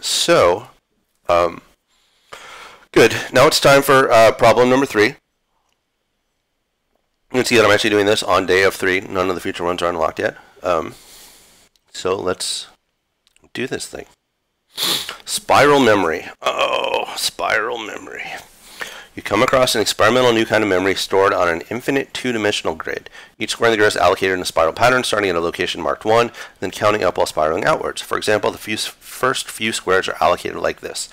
So, good. Now it's time for problem number 3. You can see that I'm actually doing this on day of 3. None of the future ones are unlocked yet. So let's do this thing. Spiral memory. Oh, spiral memory. You come across an experimental new kind of memory stored on an infinite two-dimensional grid. Each square in the grid is allocated in a spiral pattern, starting at a location marked 1, then counting up while spiraling outwards. For example, the first few squares are allocated like this.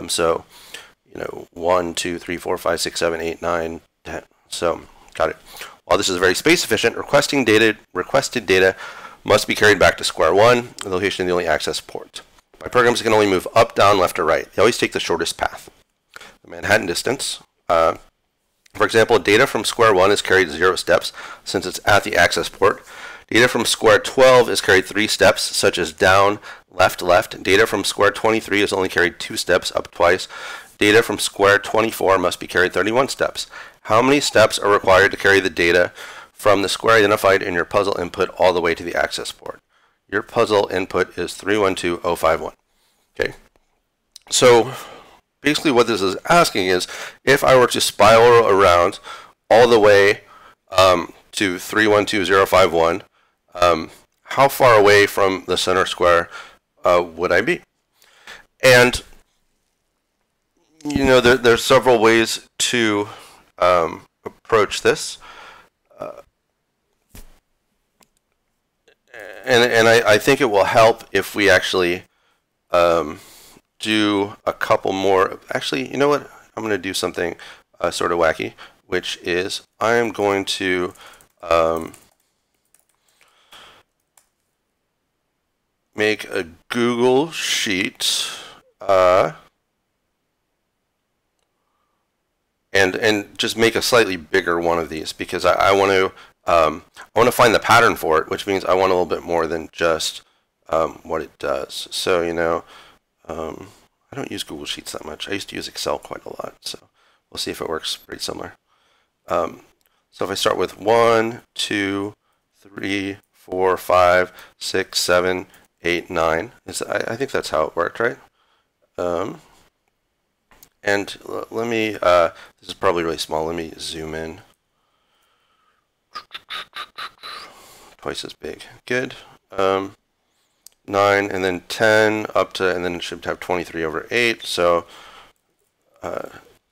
So, 1, 2, 3, 4, 5, 6, 7, 8, 9, 10. So, got it. While this is very space efficient, requested data must be carried back to square 1, the location of the only access port. My programs can only move up, down, left, or right. They always take the shortest path. The Manhattan distance. For example, data from square 1 is carried 0 steps since it's at the access port. Data from square 12 is carried 3 steps, such as down, left, left. Data from square 23 is only carried 2 steps, up twice. Data from square 24 must be carried 31 steps. How many steps are required to carry the data from the square identified in your puzzle input all the way to the access port? Your puzzle input is 312051. Okay, so basically what this is asking is, if I were to spiral around all the way to 312051, how far away from the center square would I be? And there's several ways to approach this. And I think it will help if we actually do a couple more. Actually, you know what? I'm going to do something sort of wacky, which is I am going to make a Google Sheet and just make a slightly bigger one of these, because I want to find the pattern for it, which means I want a little bit more than just what it does. So I don't use Google Sheets that much. I used to use Excel quite a lot, so we'll see if it works pretty similar. So if I start with 1, 2, 3, 4, 5, 6, 7, 8, 9, I think that's how it worked, right? And let me, this is probably really small, let me zoom in. Twice as big. Good. 9 and then 10 up to, and then it should have 23 over 8. So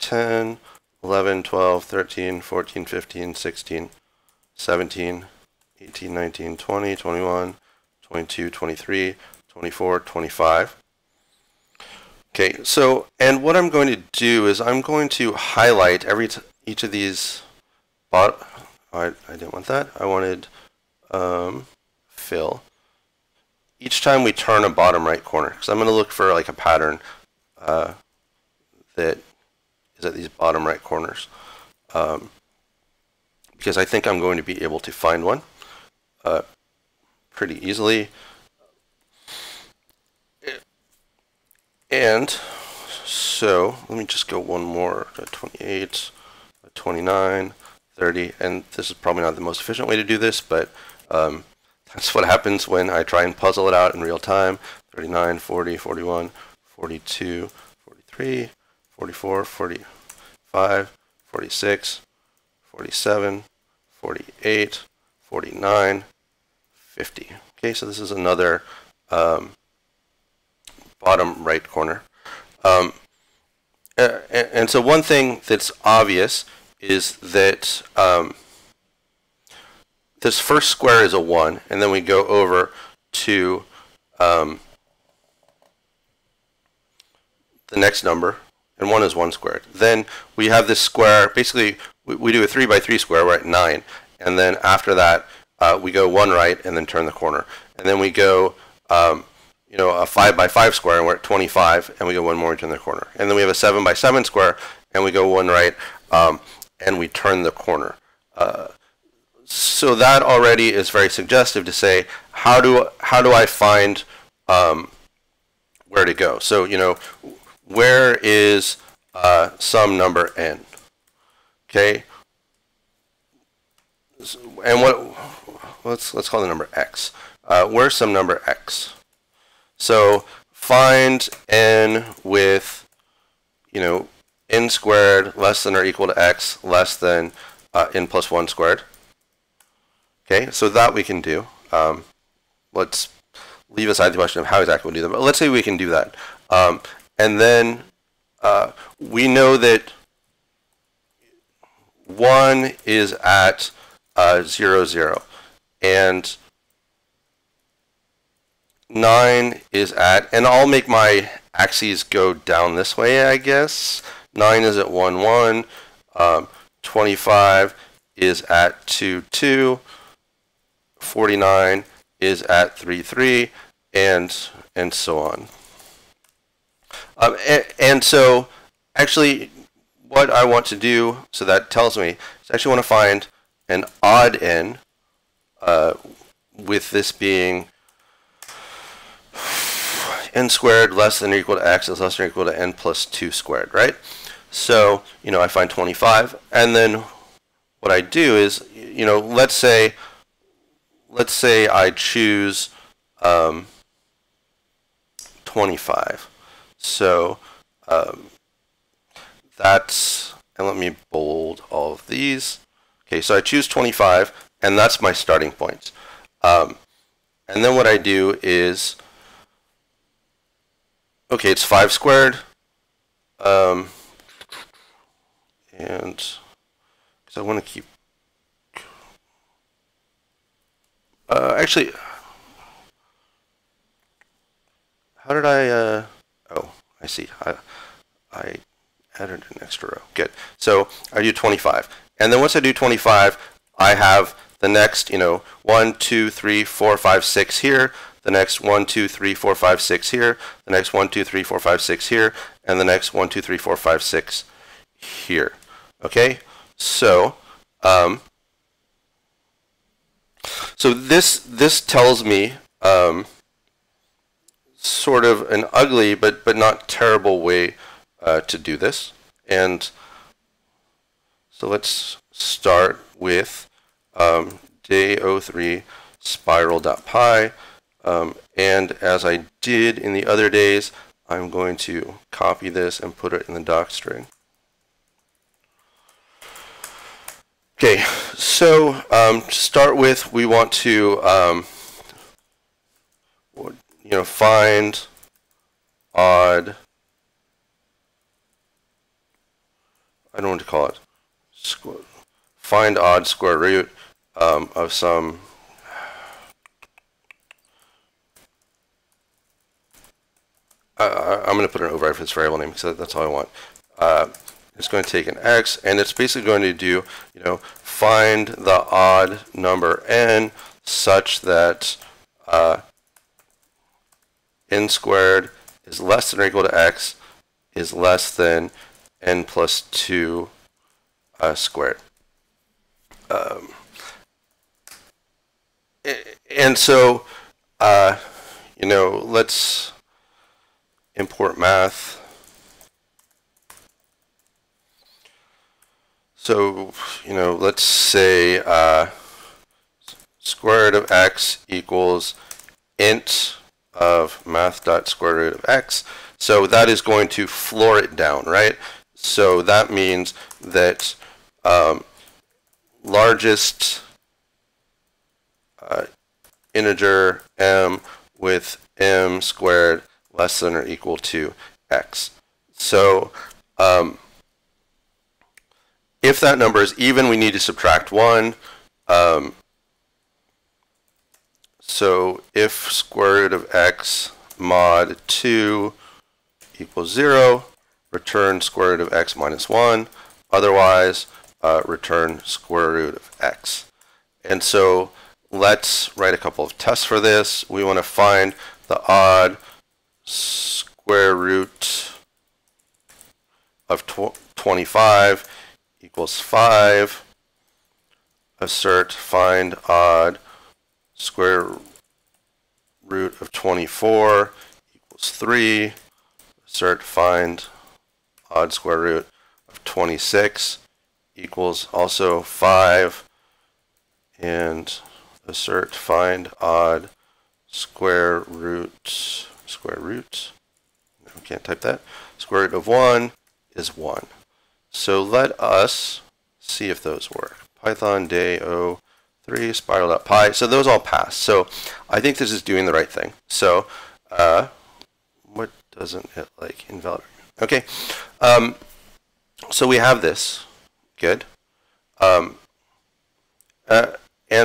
10, 11, 12, 13, 14, 15, 16, 17, 18, 19, 20, 21, 22, 23, 24, 25. Okay, so, and what I'm going to do is I'm going to highlight each of these, I didn't want that, I wanted fill. Each time we turn a bottom right corner, because I'm going to look for like a pattern that is at these bottom right corners, because I think I'm going to be able to find one pretty easily. And so let me just go one more, 28, 29, 30, and this is probably not the most efficient way to do this, but that's what happens when I try and puzzle it out in real time. 39, 40, 41, 42, 43, 44, 45, 46, 47, 48, 49, 50. Okay, so this is another bottom right corner. And so one thing that's obvious is that this first square is a 1, and then we go over to the next number, and 1 is 1 squared. Then we have this square, basically we do a 3 by 3 square, we're at 9, and then after that we go 1 right and then turn the corner. And then we go a 5 by 5 square, and we're at 25, and we go 1 more and turn the corner. And then we have a 7 by 7 square, and we go 1 right, and we turn the corner. So that already is very suggestive to say, how do I find where to go? So where is some number n? Okay, and let's call the number x. Where's some number x? So find n with, you know, n squared less than or equal to x less than n plus 1 squared. Okay, so that we can do. Let's leave aside the question of how exactly we do that, but let's say we can do that. And then we know that 1 is at 0, 0, and 9 is at, and I'll make my axes go down this way, I guess. 9 is at 1, 1, 25 is at 2, 2, 49 is at 3, 3, and so on. And so actually what I want to do, so that tells me, is I actually want to find an odd n, with this being n squared less than or equal to x is less than or equal to n plus 2 squared, right? So, you know, I find 25, and then what I do is, you know, let's say I choose 25. So that's, and let me bold all of these. Okay, so I choose 25, and that's my starting point. And then what I do is, okay, it's 5 squared, and because I want to keep, actually, how did I, oh, I see, I added an extra row. Good. So I do 25. And then once I do 25, I have the next, you know, 1, 2, 3, 4, 5, 6 here, the next 1, 2, 3, 4, 5, 6 here, the next 1, 2, 3, 4, 5, 6 here, and the next 1, 2, 3, 4, 5, 6 here. Okay? So, so this tells me sort of an ugly but not terrible way to do this. And so let's start with day 03 spiral.py, and as I did in the other days, I'm going to copy this and put it in the doc string. Okay, so to start with, we want to you know, find odd, I don't know what to call it, find odd square root of some I'm going to put an overreference variable name because that's all I want. It's going to take an x, and it's basically going to do, you know, find the odd number n such that n squared is less than or equal to x is less than n plus 2 squared. And so, you know, let's import math. So, you know, let's say square root of x equals int of math.square root of x. So that is going to floor it down, right? So that means that largest integer m with m squared less than or equal to x. So if that number is even, we need to subtract 1. So if square root of x mod 2 equals 0, return square root of x minus 1. Otherwise, return square root of x. And so let's write a couple of tests for this. We want to find the odd square root of 25 equals 5. Assert find odd square root of 24 equals 3. Assert find odd square root of 26 equals also 5. And assert find odd square root can't type that. Square root of 1 is 1. So let us see if those work. Python day 03 spiral.py. So those all pass. So I think this is doing the right thing. So what doesn't it like? Invalid. Okay. So we have this. Good. And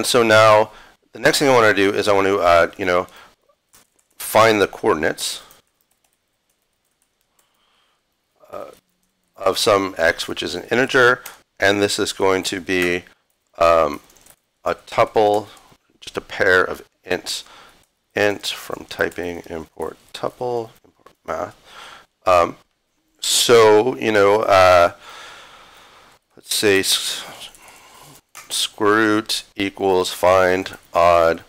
so now the next thing I want to do is I want to find the coordinates of some x, which is an integer, and this is going to be a tuple, just a pair of ints. Int from typing import tuple, import math. So let's say square root equals find odd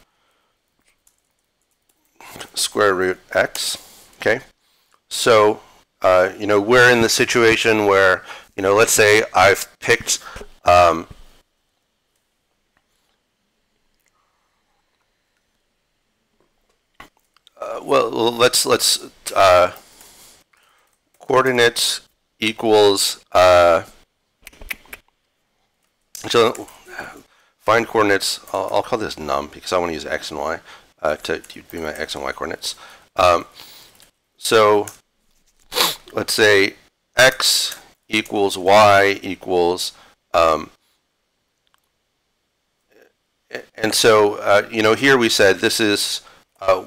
square root x. Okay, so we're in the situation where let's say I've picked let's coordinates equals so find coordinates. I'll call this num because I want to use x and y to be my x and y coordinates. So let's say x equals y equals and so here we said this is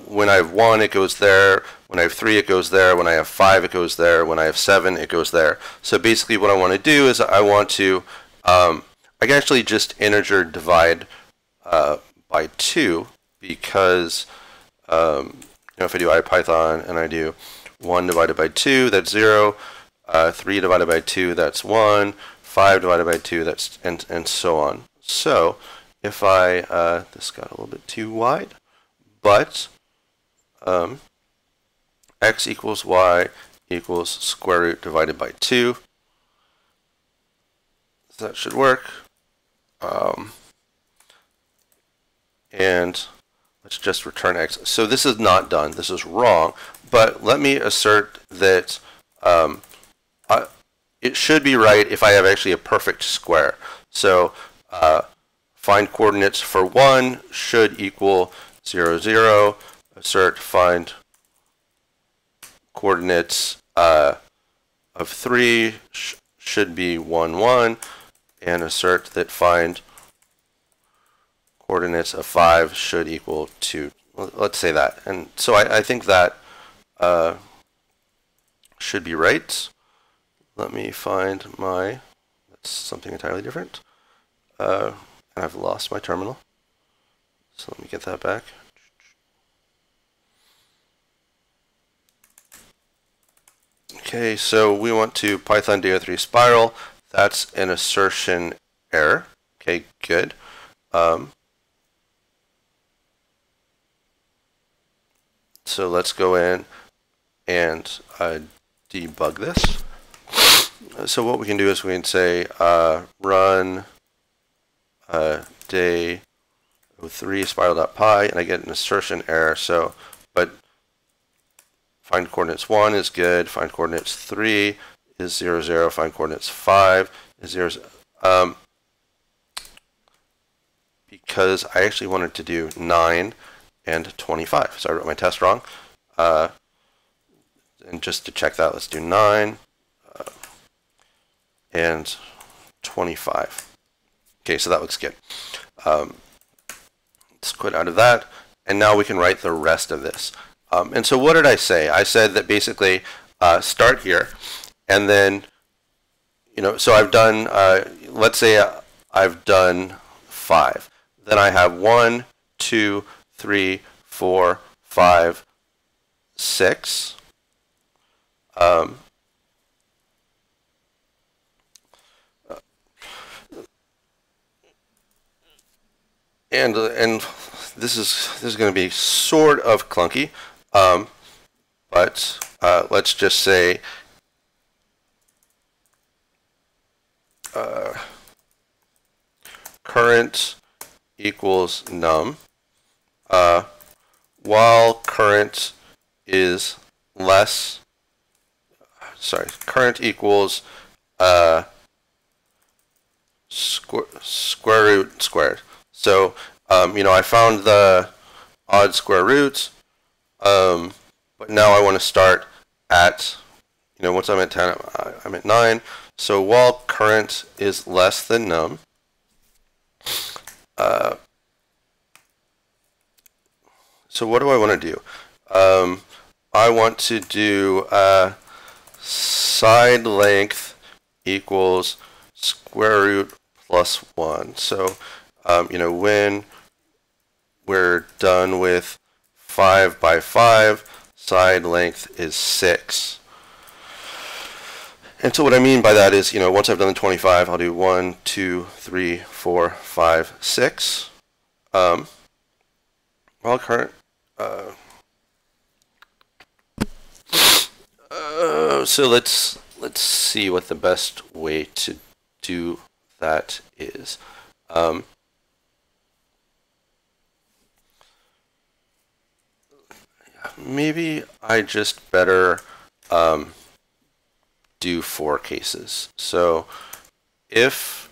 when I have 1 it goes there, when I have 3 it goes there, when I have 5 it goes there, when I have 7 it goes there. So basically what I want to do is I want to I can actually just integer divide by 2 because if I do Ipython and I do 1 divided by 2, that's 0, 3 divided by 2, that's 1, 5 divided by 2, that's and so on. So if I this got a little bit too wide, but x equals y equals square root divided by 2. So that should work. And let's just return x. So this is not done. This is wrong. But let me assert that it should be right if I have actually a perfect square. So find coordinates for 1 should equal 0, 0. Assert find coordinates of 3 should be 1, 1. And assert that find coordinates of 5 should equal 2. Let's say that. And so I think that should be right. Let me find that's something entirely different. And I've lost my terminal. So let me get that back. Okay, so we want to Python day 03 spiral. That's an assertion error. Okay, good. So let's go in and debug this. So what we can do is we can say run day 03 spiral.py, and I get an assertion error. So, but find coordinates 1 is good. Find coordinates 3 is 0, 0. Find coordinates 5 is 0, 0. Because I actually wanted to do 9 and 25. So I wrote my test wrong. And just to check that, let's do 9 and 25. Okay, so that looks good. Let's quit out of that. And now we can write the rest of this. And so what did I say? I said that basically start here. And then, so I've done, let's say I've done 5. Then I have 1, 2, 3, 4, 5, 6. And this is going to be sort of clunky, but let's just say current equals num, while current is less current equals square root squared. So I found the odd square roots, but now I want to start at, once I'm at 10, I'm at 9. So while current is less than num, so what do I want to do? I want to do side length equals square root plus 1. So, when we're done with 5 by 5, side length is 6. And so what I mean by that is, once I've done the 25, I'll do 1, 2, 3, 4, 5, 6. While current, so let's see what the best way to do that is. Maybe I just better do 4 cases. So if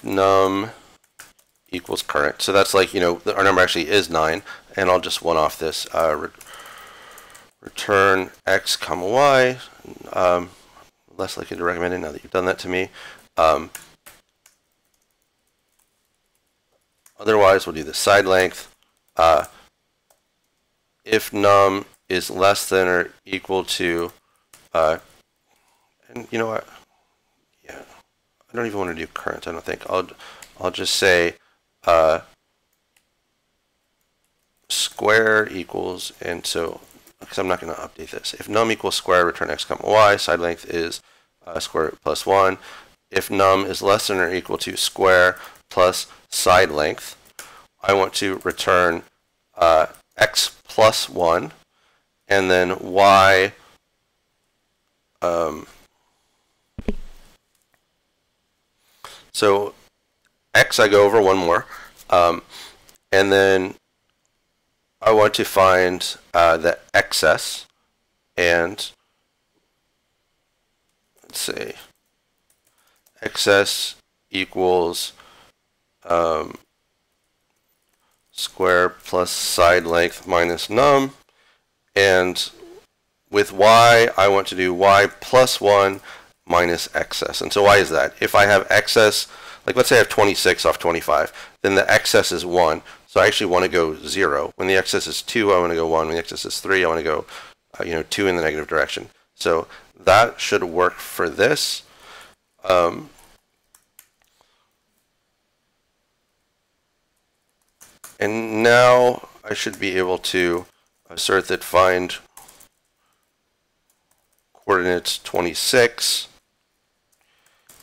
num equals current, so that's like, our number actually is 9, and I'll just one off this, return x comma y, less likely to recommend it now that you've done that to me. Otherwise, we'll do the side length. If num is less than or equal to, and you know what? Yeah, I don't even want to do current. I don't think I'll just say square equals, and so because I'm not going to update this. If num equals square, return x comma y. Side length is square root plus 1. If num is less than or equal to square plus side length, I want to return x plus 1, and then y so x I go over one more, and then I want to find the excess, and let's say excess equals square plus side length minus num, and with y I want to do y plus 1 minus excess. And so why is that? If I have excess, like let's say I have 26 off 25, then the excess is 1. So I actually want to go 0. When the excess is 2, I want to go 1. When the excess is 3, I want to go 2 in the negative direction. So that should work for this. And now I should be able to assert that find coordinates 26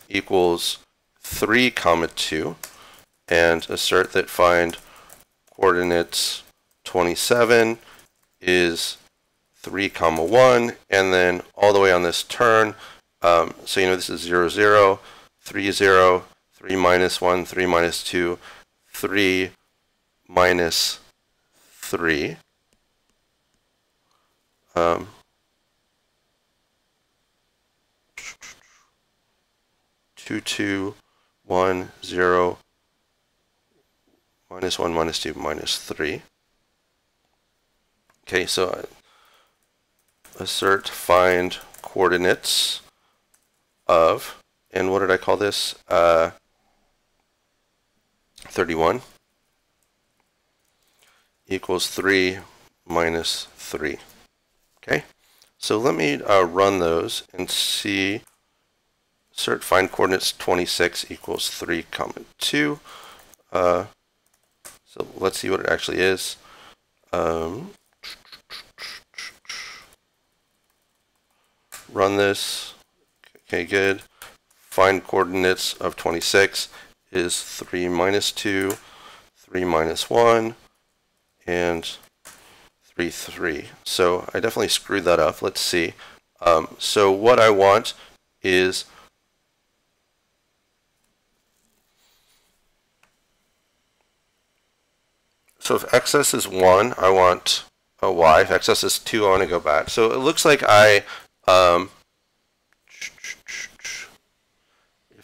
equals 3 comma 2, and assert that find coordinates 27 is 3 comma 1, and then all the way on this turn, so this is 0 0, 3 0, 3 minus 1, 3 minus 2, 3 minus 3. 2 2 1 0 minus 1 minus 2 minus 3. Okay, so assert find coordinates of, and what did I call this? 31 equals 3 minus 3. Okay, so let me run those and see. Assert find coordinates 26 equals 3 comma 2. So let's see what it actually is. Run this. Okay, good. Find coordinates of 26 is 3 minus 2, 3 minus 1, and 3 3. So I definitely screwed that up. Let's see. So what I want is So if excess is 1, I want a y. If excess is 2, I want to go back. So it looks like if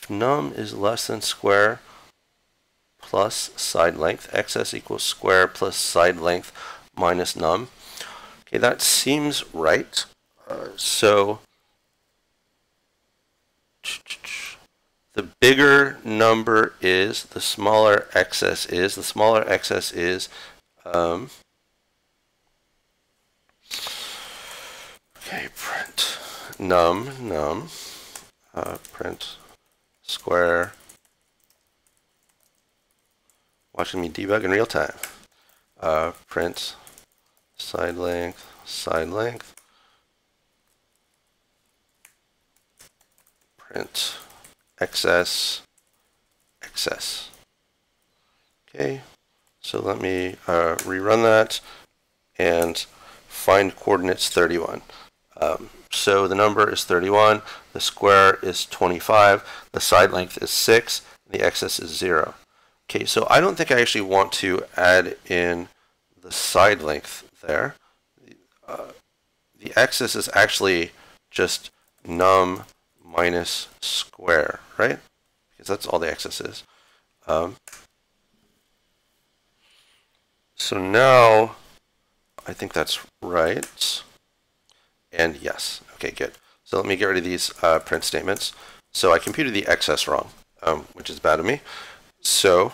num is less than square plus side length, excess equals square plus side length minus num. Okay, that seems right. So the bigger number is, the smaller excess is. The smaller excess is, okay, print num, print square. Watching me debug in real time. Print side length, print excess. Okay, so let me rerun that and find coordinates 31. So the number is 31, the square is 25, the side length is 6, and the excess is 0. Okay, so I don't think I actually want to add in the side length there. The excess is actually just num minus square, right? Because that's all the excess is. So now I think that's right. And yes. Okay, good. So let me get rid of these print statements. So I computed the excess wrong, which is bad of me. So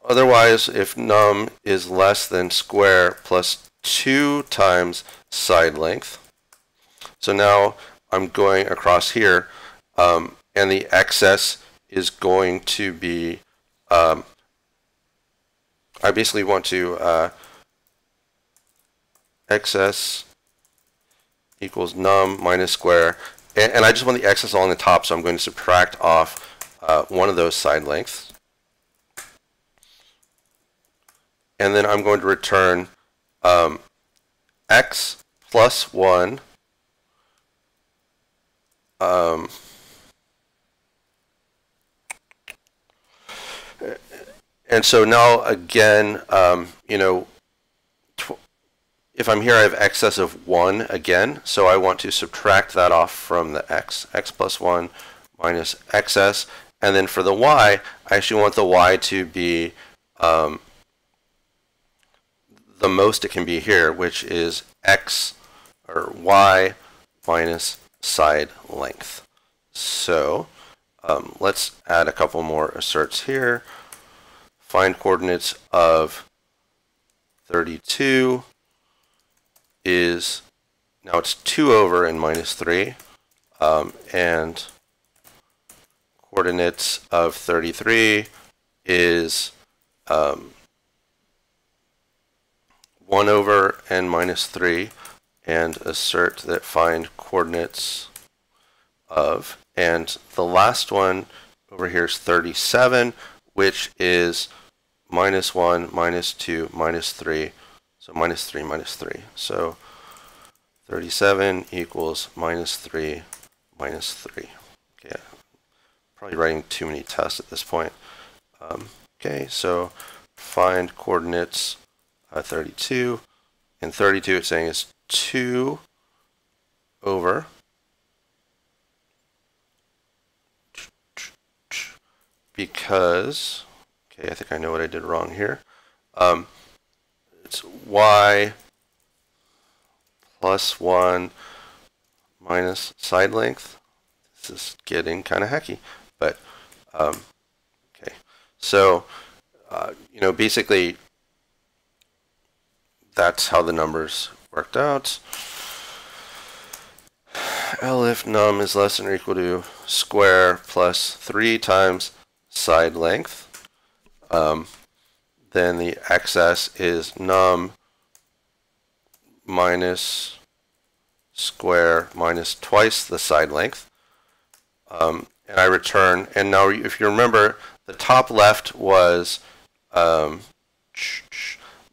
otherwise, if num is less than square plus 2 times side length, so now I'm going across here, and the excess is going to be, I basically want to excess equals num minus square, and I just want the excess all on the top, so I'm going to subtract off one of those side lengths. And then I'm going to return x plus 1 and so now again, you know, if I'm here, I have excess of 1 again, so I want to subtract that off from the x plus 1 minus excess, and then for the y, I actually want the y to be the most it can be here, which is x or y minus side length. So let's add a couple more asserts here. Find coordinates of 32 is, now it's 2 over and minus 3, and coordinates of 33 is 1 over and minus 3, and assert that find coordinates of, and the last one over here is 37, which is minus 1, minus 2, minus 3, so minus 3, minus 3. So 37 equals minus 3, minus 3. Okay, probably writing too many tests at this point. Okay, so find coordinates 32, and 32 it's saying is 2 over because, okay, I think I know what I did wrong here. It's y plus 1 minus side length. This is getting kind of hacky, but okay. So, you know, basically, that's how the numbers worked out. L if num is less than or equal to square plus 3 times side length, then the excess is num minus square minus twice the side length, and I return, and now if you remember, the top left was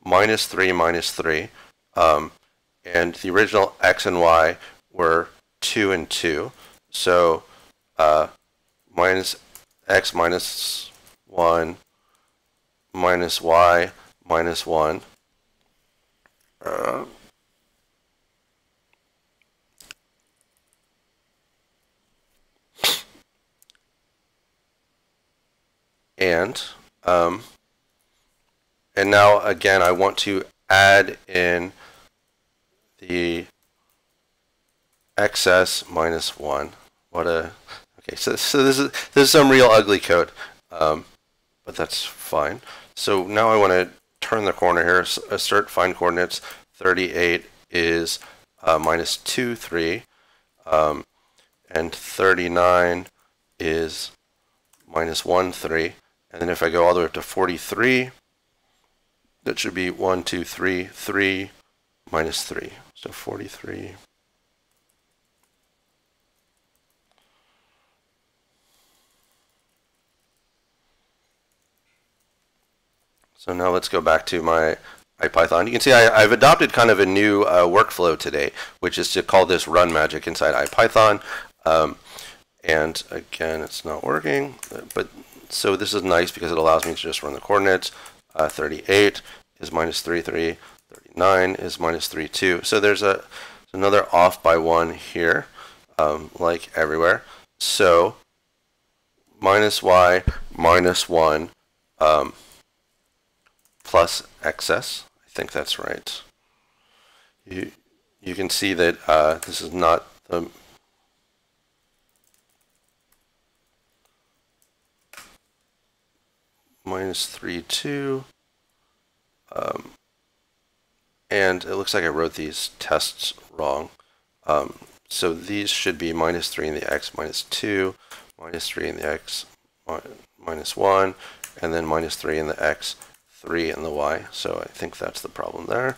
minus 3 minus 3, and the original x and y were 2 and 2, so minus x minus 1 minus y minus 1. And now again I want to add in the excess minus 1. Okay, so this is some real ugly code, but that's fine. So now I want to turn the corner here, assert find coordinates. 38 is minus 2, 3, and 39 is minus 1, 3. And then if I go all the way up to 43, that should be 1, 2, 3, 3, minus 3. So 43. So now let's go back to my Ipython. You can see I've adopted kind of a new workflow today, which is to call this run magic inside Ipython. And again, it's not working, but so this is nice because it allows me to just run the coordinates. 38 is minus 3, 3. 39 is minus 3, 2. So there's another off by 1 here, like everywhere. So minus y minus 1 plus excess. I think that's right. You can see that this is not the minus 3, 2. And it looks like I wrote these tests wrong. So these should be minus 3 in the x minus 2, minus 3 in the x minus 1, and then minus 3 in the x, 3 in the y. So I think that's the problem there.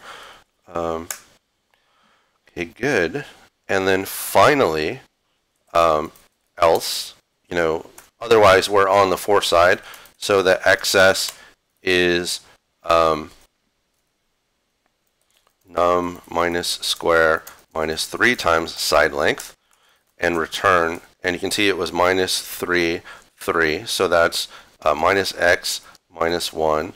Okay, good. And then finally, else, otherwise we're on the for side. So the excess is num minus square minus 3 times side length, and return, and you can see it was minus 3, 3, so that's minus x minus 1,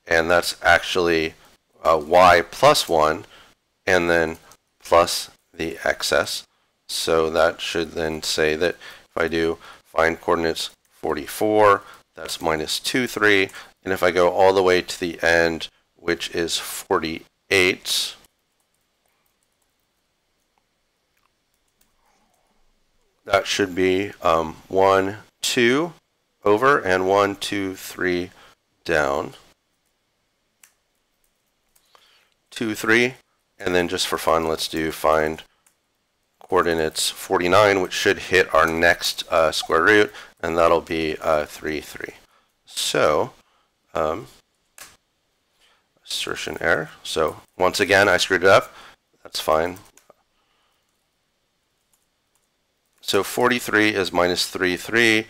and that's actually y plus 1, and then plus the excess. So that should then say that if I do find coordinates 44, that's minus 2, 3, and if I go all the way to the end, which is 48, that should be 1, 2 over, and 1, 2, 3 down. 2, 3, and then just for fun, let's do find coordinates 49, which should hit our next square root, and that'll be 3, 3. So, assertion error. So once again, I screwed it up. That's fine. So 43 is minus 3, 3.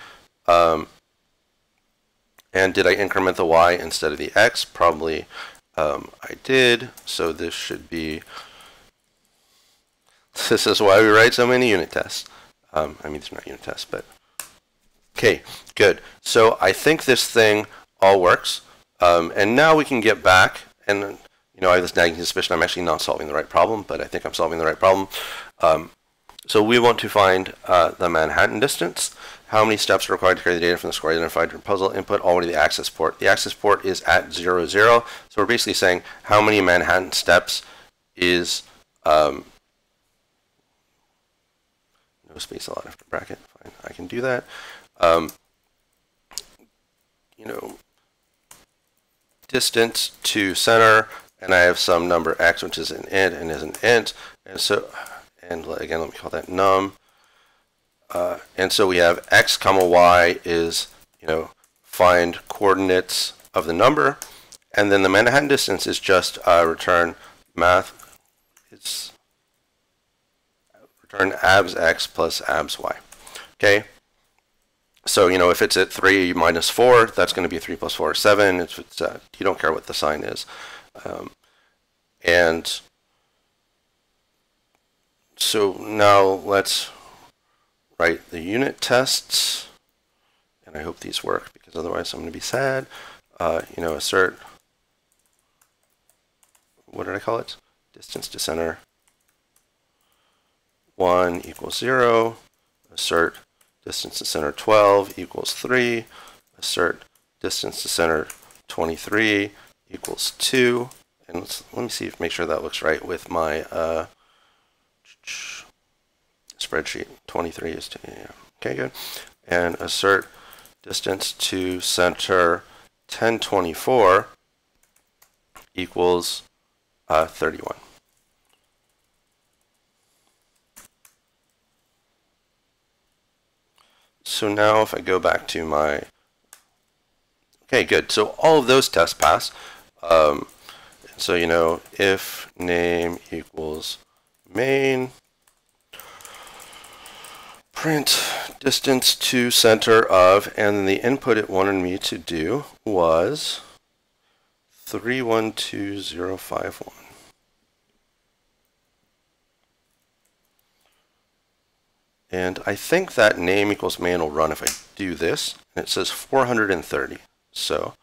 And did I increment the y instead of the x? Probably I did. So this should be, this is why we write so many unit tests. I mean, these are not unit tests, but okay, good. So I think this thing all works. And now we can get back, and I have this nagging suspicion I'm actually not solving the right problem, but I think I'm solving the right problem. So we want to find the Manhattan distance. How many steps are required to carry the data from the square identified in puzzle input all the way to the access port? The access port is at 0, 0. So we're basically saying how many Manhattan steps is no space allowed after bracket. Fine, I can do that. Distance to center, and I have some number x, which is an int and is an int, and so, and again, let me call that num. And so we have x comma y is, find coordinates of the number, and then the Manhattan distance is just return math. It's return abs x plus abs y. Okay. So, if it's at 3 minus 4, that's going to be 3 plus 4 is 7. It's you don't care what the sign is. And so now let's write the unit tests. and I hope these work because otherwise I'm going to be sad. You know, assert, what did I call it? Distance to center 1 equals 0. Assert distance to center 12 equals 3. Assert distance to center 23 equals 2. And let me see make sure that looks right with my spreadsheet. 23 is 2. Yeah. Okay, good. And assert distance to center 1024 equals 31. So now if I go back to my, okay, good. So all of those tests pass. So, you know, if name equals main, print distance to center of, and then the input it wanted me to do was 312051. And I think that name equals main will run if I do this, and it says 430. So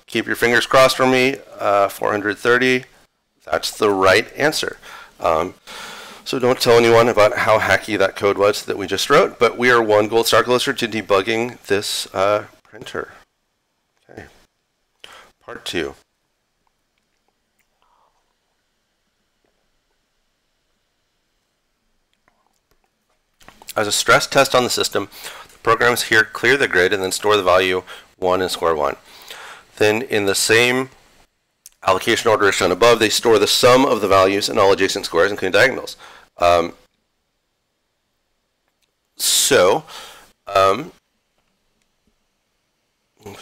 keep your fingers crossed for me, 430, that's the right answer. So don't tell anyone about how hacky that code was that we just wrote, but we are 1 gold star closer to debugging this printer. Okay. Part 2. As a stress test on the system, the programs here clear the grid and then store the value 1 in square 1. Then in the same allocation order as shown above, they store the sum of the values in all adjacent squares, including diagonals. What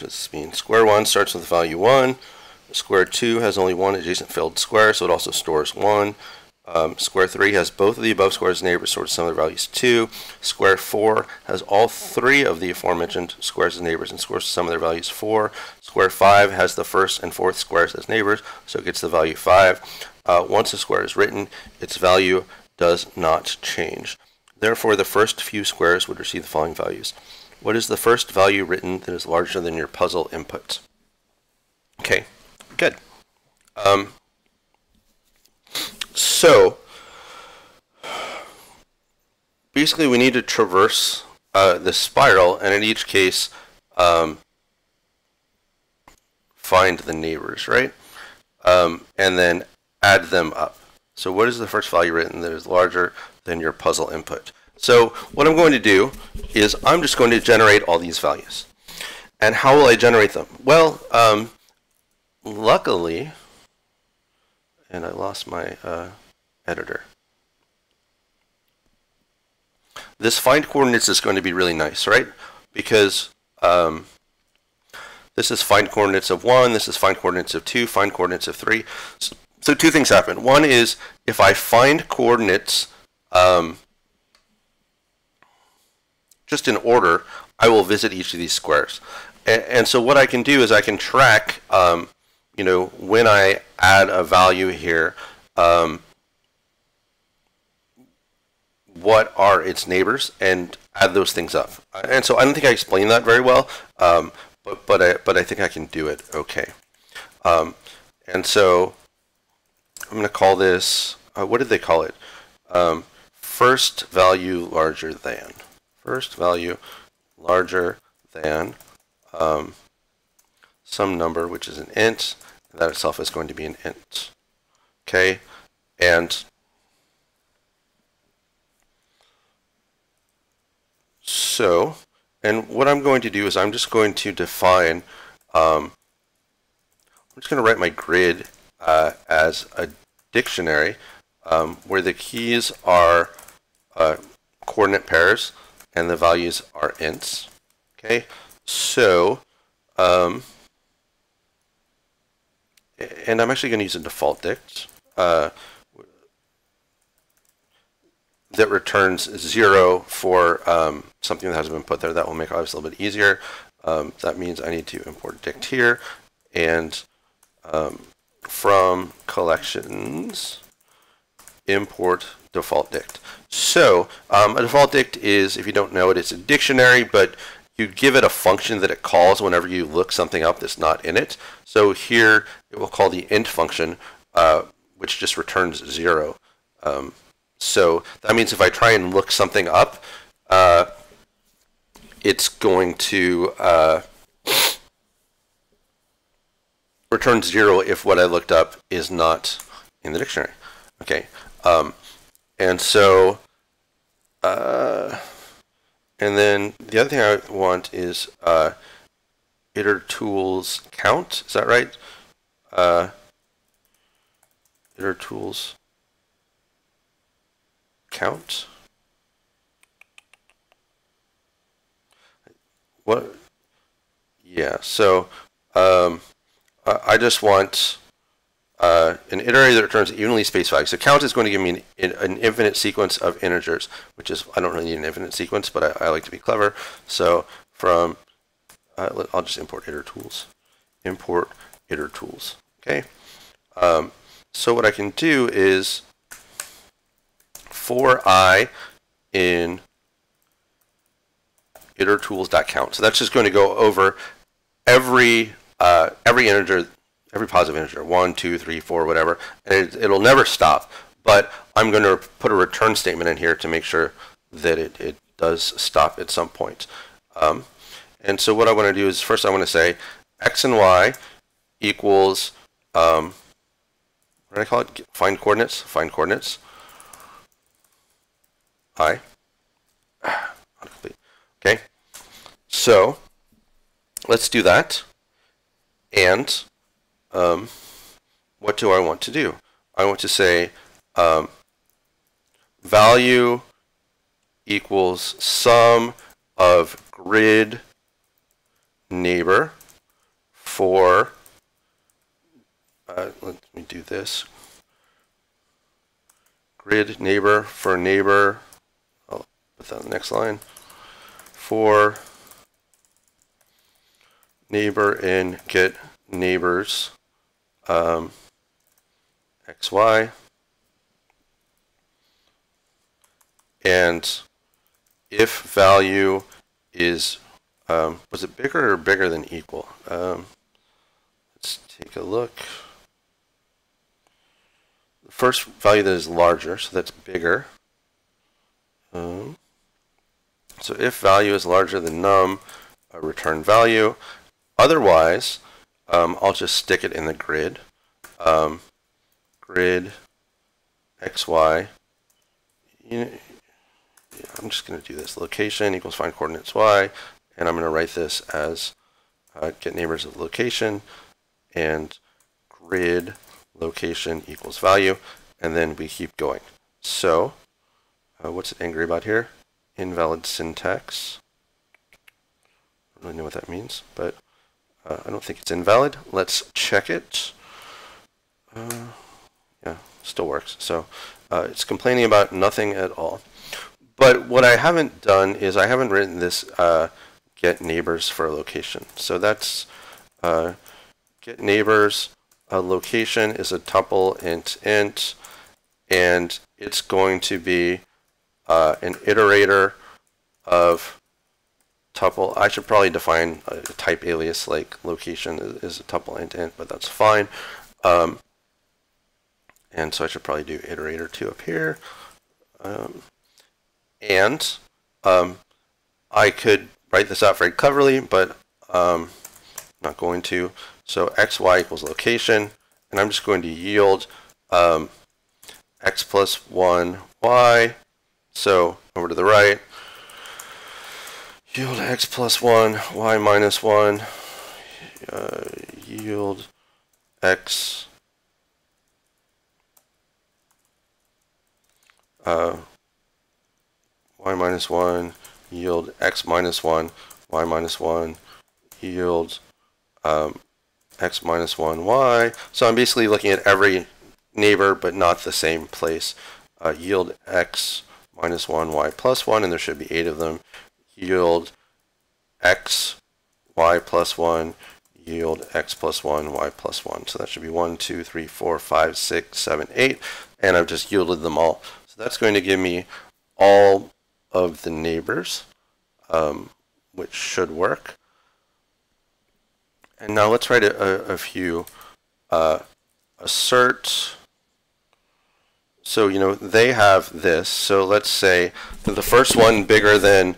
does this mean? Square 1 starts with the value 1. Square 2 has only one adjacent filled square, so it also stores 1. Square 3 has both of the above squares neighbors, so some of their values 2. Square 4 has all 3 of the aforementioned squares as neighbors and scores some of their values 4. Square 5 has the first and fourth squares as neighbors, so it gets the value 5. Once a square is written, its value does not change. Therefore, the first few squares would receive the following values. What is the first value written that is larger than your puzzle input? Okay, good. So, basically we need to traverse this spiral, and in each case, find the neighbors, right? And then add them up. So what is the first value written that is larger than your puzzle input? So what I'm going to do is I'm just going to generate all these values. And how will I generate them? Well, luckily, and I lost my editor. This find coordinates is going to be really nice, right? Because this is find coordinates of 1, this is find coordinates of 2, find coordinates of 3. So 2 things happen. One is if I find coordinates just in order, I will visit each of these squares. And so what I can do is I can track, you know, when I add a value here, what are its neighbors, and add those things up. And so I don't think I explained that very well, but I think I can do it okay. And so I'm going to call this, what did they call it? First value larger than. First value larger than some number, which is an int, and that itself is going to be an int. Okay, and so, and what I'm going to do is I'm just going to define, I'm just going to write my grid as a dictionary where the keys are coordinate pairs and the values are ints. Okay, so, and I'm actually going to use a default dict that returns 0 for something that hasn't been put there. That will make it obviously a little bit easier. That means I need to import dict here, and from collections import default dict. So a default dict is, if you don't know it, it's a dictionary, but you give it a function that it calls whenever you look something up that's not in it. So here it will call the int function, which just returns 0. So that means if I try and look something up, it's going to return 0 if what I looked up is not in the dictionary. Okay, and so, and then the other thing I want is itertools count. Is that right? Itertools count. What? Yeah. So I just want an iterator that returns evenly spaced values. So count is going to give me an infinite sequence of integers, which is, I don't really need an infinite sequence, but I like to be clever. So from, I'll just import itertools. Import itertools. Okay. So what I can do is for I in itertools.count. So that's just going to go over every integer, every positive integer, 1, 2, 3, 4, whatever, and it'll never stop. But I'm going to put a return statement in here to make sure that it does stop at some point. And so what I want to do is first I want to say x and y equals, what did I call it? Find coordinates. Find coordinates. I. Okay. So let's do that. And what do I want to do? I want to say value equals sum of grid neighbor for, let me do this, grid neighbor for neighbor, I'll put that on the next line, for neighbor in get neighbors xy, and if value is, was it bigger or bigger than equal? Let's take a look. The first value that is larger, so that's bigger. So if value is larger than num, return value. Otherwise, I'll just stick it in the grid. Grid xy. I'm just going to do this. Location equals find coordinates y, and I'm going to write this as get neighbors of location, and grid location equals value, and then we keep going. So, what's it angry about here? Invalid syntax. I don't really know what that means, but I don't think it's invalid. Let's check it. Yeah, still works. So it's complaining about nothing at all. But what I haven't done is I haven't written this get neighbors for a location. So that's get neighbors. A location is a tuple int, and it's going to be an iterator of tuple. I should probably define a type alias like location is a tuple int, but that's fine. And so I should probably do iterator 2 up here. And I could write this out very cleverly, but I'm not going to. So xy equals location, and I'm just going to yield x plus 1 y. So over to the right, yield x plus 1 y minus 1, yield x y minus 1, yield x minus 1, y minus 1, yield x minus 1, y. So I'm basically looking at every neighbor, but not the same place. Yield x minus 1, y plus 1, and there should be 8 of them. Yield x, y plus 1, yield x plus 1, y plus 1. So that should be 1, 2, 3, 4, 5, 6, 7, 8, and I've just yielded them all. So that's going to give me all of the neighbors which should work. And now let's write a few assert. So, you know, they have this. So let's say that the first one bigger than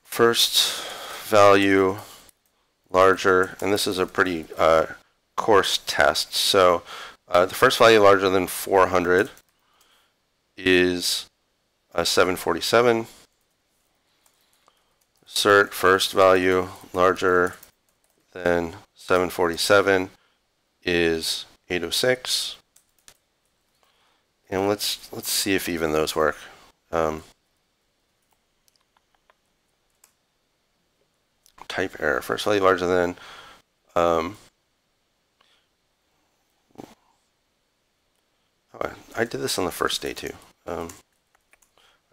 first value larger, and this is a pretty coarse test. So the first value larger than 400 is 747. Assert first value larger than 747 is 806. And let's see if even those work. Type error. First value larger than. I did this on the first day too. I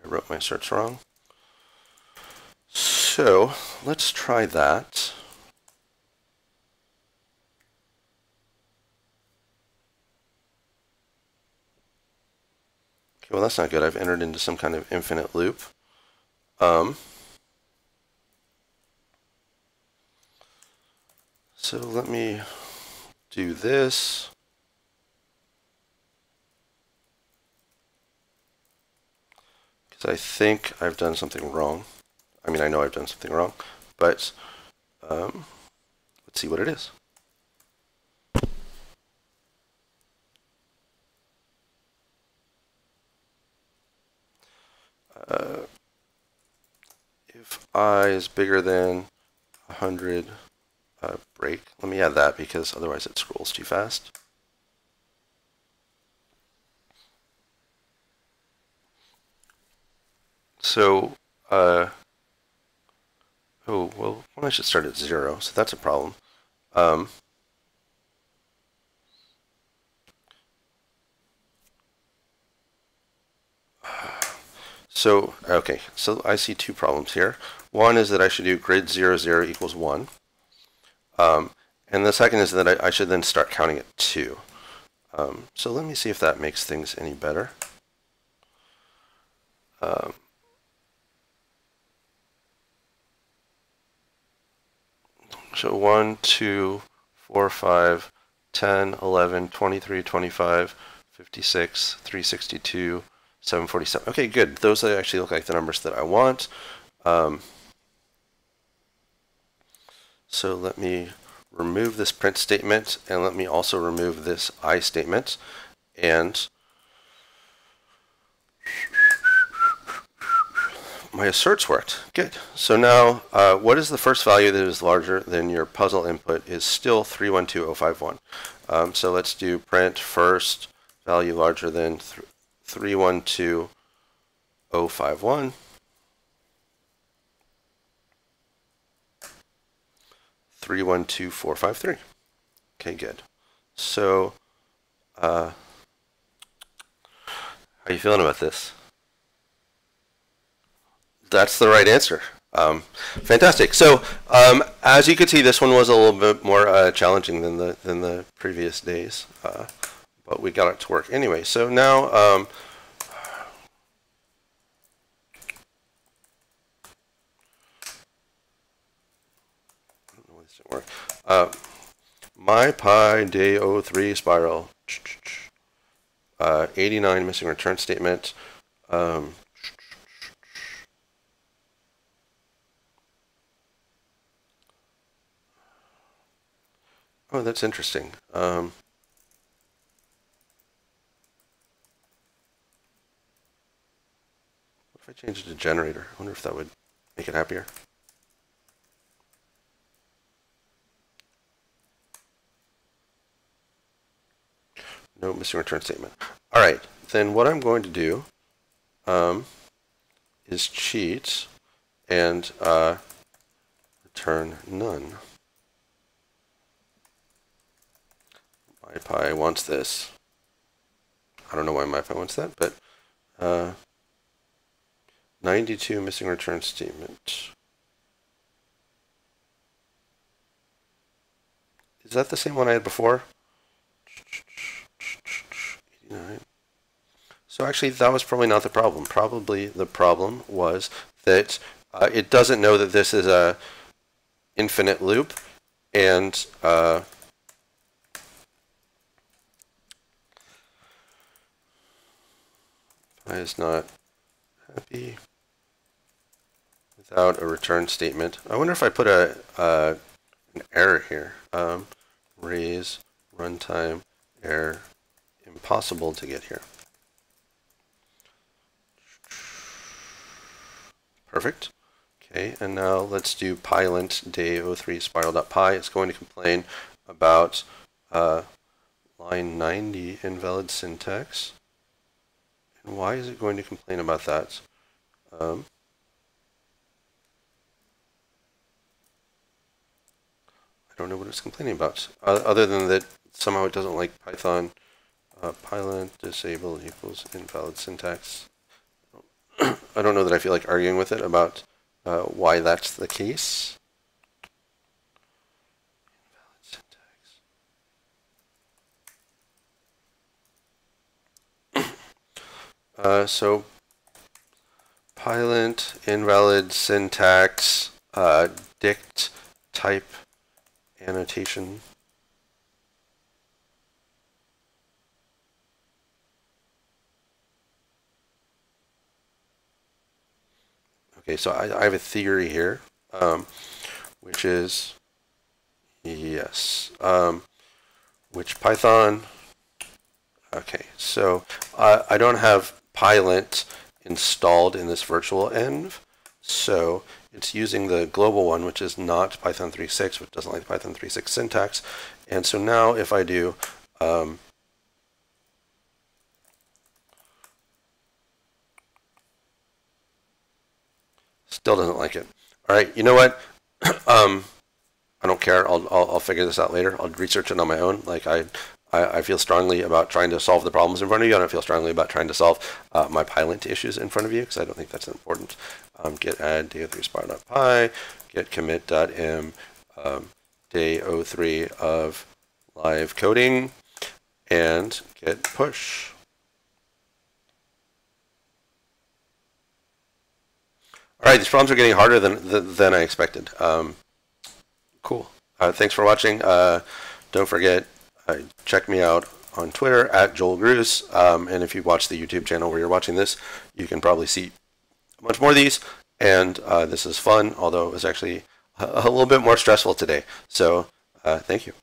wrote my asserts wrong. So let's try that. Okay, well that's not good. I've entered into some kind of infinite loop. So let me do this. Because I think I've done something wrong. I mean, I know I've done something wrong, but let's see what it is. If I is bigger than 100, break. Let me add that because otherwise it scrolls too fast. So, oh, well, I should start at 0, so that's a problem. So, okay, so I see two problems here. One is that I should do grid 0, 0 equals 1. And the second is that I should then start counting at 2. So let me see if that makes things any better. So 1, 2, 4, 5, 10, 11, 23, 25, 56, 362, 747. Okay, good. Those actually look like the numbers that I want. So let me remove this print statement, and let me also remove this I statement. And my asserts worked. Good. So now, what is the first value that is larger than your puzzle input is still 312051. So let's do print first value larger than 312051. 312453. Okay, good. So, how are you feeling about this? That's the right answer. Fantastic. So, as you can see, this one was a little bit more challenging than the previous days, but we got it to work anyway. So now, this didn't work. My pi day 03 spiral. 89 missing return statement. Oh, that's interesting. What if I change it to generator? I wonder if that would make it happier. No missing return statement. All right, then what I'm going to do is cheat and return none. MyPy wants this. I don't know why MyPy wants that, but 92 missing return statement. Is that the same one I had before? 89. So actually, that was probably not the problem. Probably the problem was that it doesn't know that this is a infinite loop, and I is not happy without a return statement. I wonder if I put an error here. Raise runtime error impossible to get here. Perfect. Okay, and now let's do pylint day03 spiral.py. It's going to complain about line 90 invalid syntax. And why is it going to complain about that? I don't know what it's complaining about, other than that somehow it doesn't like Python. Pylint disable equals invalid syntax. I don't know that I feel like arguing with it about why that's the case. Invalid syntax. So pylint invalid syntax dict type annotation. Okay, so I have a theory here, which is, yes, which Python, okay, so I don't have pylint installed in this virtual env, so it's using the global one, which is not Python 3.6, which doesn't like the Python 3.6 syntax, and so now if I do still doesn't like it. All right, you know what? I don't care. I'll figure this out later. I'll research it on my own. Like I feel strongly about trying to solve the problems in front of you. I don't feel strongly about trying to solve my pylint issues in front of you because I don't think that's important. Git add day03 spiral.py, git commit.m day03 of live coding, and git push. All right, these problems are getting harder than I expected. Cool. Thanks for watching. Don't forget, check me out on Twitter at Joel Grus. And if you watch the YouTube channel where you're watching this, you can probably see much more of these. And this is fun, although it was actually a little bit more stressful today. So thank you.